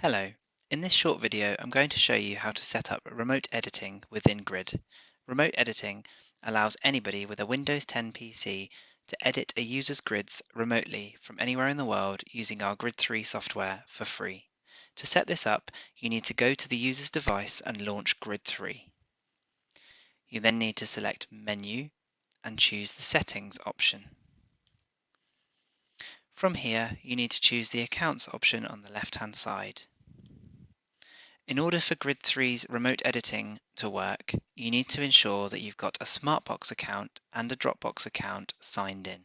Hello. In this short video, I'm going to show you how to set up remote editing within Grid. Remote editing allows anybody with a Windows 10 PC to edit a user's grids remotely from anywhere in the world using our Grid 3 software for free. To set this up, you need to go to the user's device and launch Grid 3. You then need to select Menu and choose the Settings option. From here, you need to choose the Accounts option on the left-hand side. In order for Grid 3's remote editing to work, you need to ensure that you've got a Smartbox account and a Dropbox account signed in.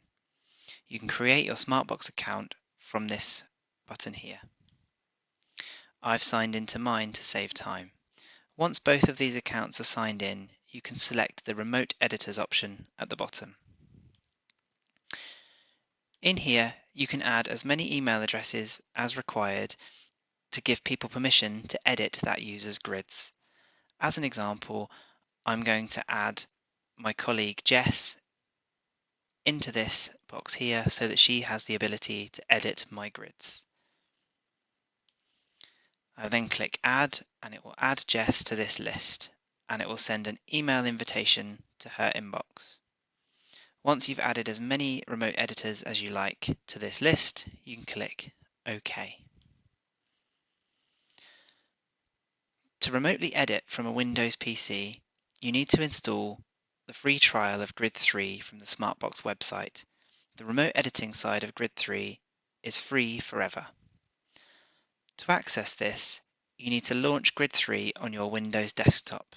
You can create your Smartbox account from this button here. I've signed into mine to save time. Once both of these accounts are signed in, you can select the Remote Editors option at the bottom. In here, you can add as many email addresses as required to give people permission to edit that user's grids. As an example, I'm going to add my colleague Jess into this box here so that she has the ability to edit my grids. I then click Add and it will add Jess to this list and it will send an email invitation to her inbox. Once you've added as many remote editors as you like to this list, you can click OK. To remotely edit from a Windows PC, you need to install the free trial of Grid 3 from the Smartbox website. The remote editing side of Grid 3 is free forever. To access this, you need to launch Grid 3 on your Windows desktop.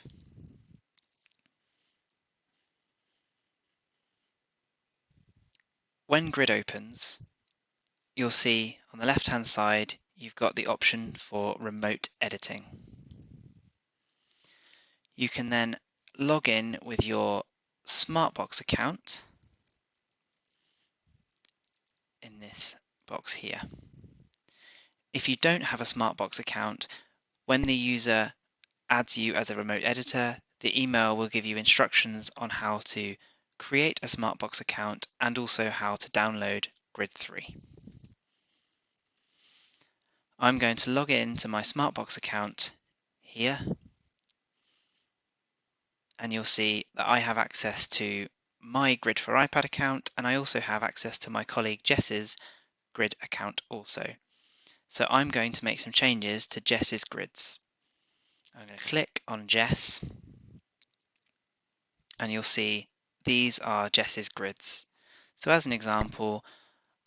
When Grid opens, you'll see on the left-hand side you've got the option for remote editing. You can then log in with your Smartbox account in this box here. If you don't have a Smartbox account, when the user adds you as a remote editor, the email will give you instructions on how to create a Smartbox account and also how to download Grid 3. I'm going to log in to my Smartbox account here, and you'll see that I have access to my Grid for iPad account, and I also have access to my colleague Jess's Grid account also. So I'm going to make some changes to Jess's grids. I'm going to click on Jess, and you'll see these are Jess's grids. So as an example,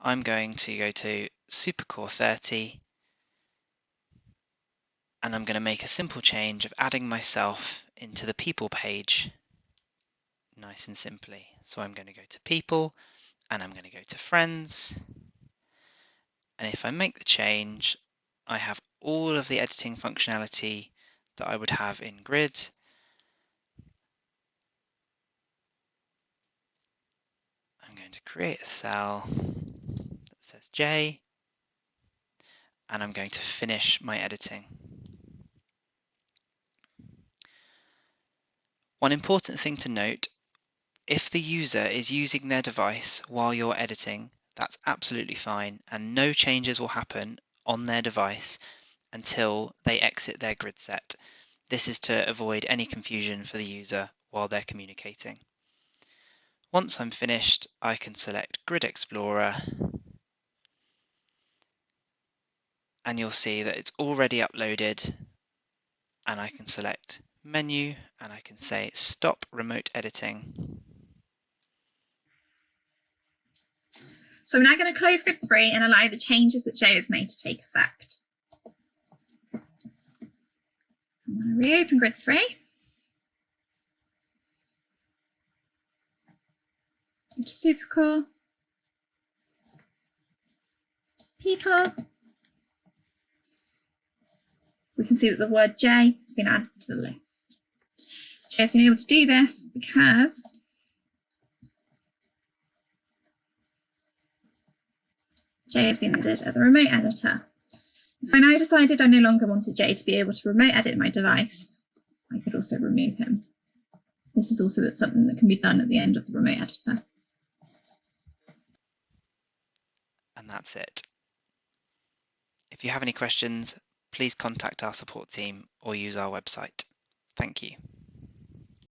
I'm going to go to Supercore 30, and I'm going to make a simple change of adding myself into the People page, nice and simply. So I'm going to go to People, and I'm going to go to Friends, and if I make the change, I have all of the editing functionality that I would have in Grid. I'm going to create a cell that says J, and I'm going to finish my editing. One important thing to note, if the user is using their device while you're editing, that's absolutely fine, and no changes will happen on their device until they exit their grid set. This is to avoid any confusion for the user while they're communicating. Once I'm finished, I can select Grid Explorer, and you'll see that it's already uploaded, and I can select Menu, and I can say Stop Remote Editing. So I'm now going to close Grid 3 and allow the changes that Jay has made to take effect. I'm going to reopen Grid 3. Into Supercore. People. We can see that the word J has been added to the list. Jay has been able to do this because Jay has been added as a remote editor. If I now decided I no longer wanted Jay to be able to remote edit my device, I could also remove him. This is also something that can be done at the end of the remote editor. And that's it. If you have any questions, please contact our support team or use our website. Thank you.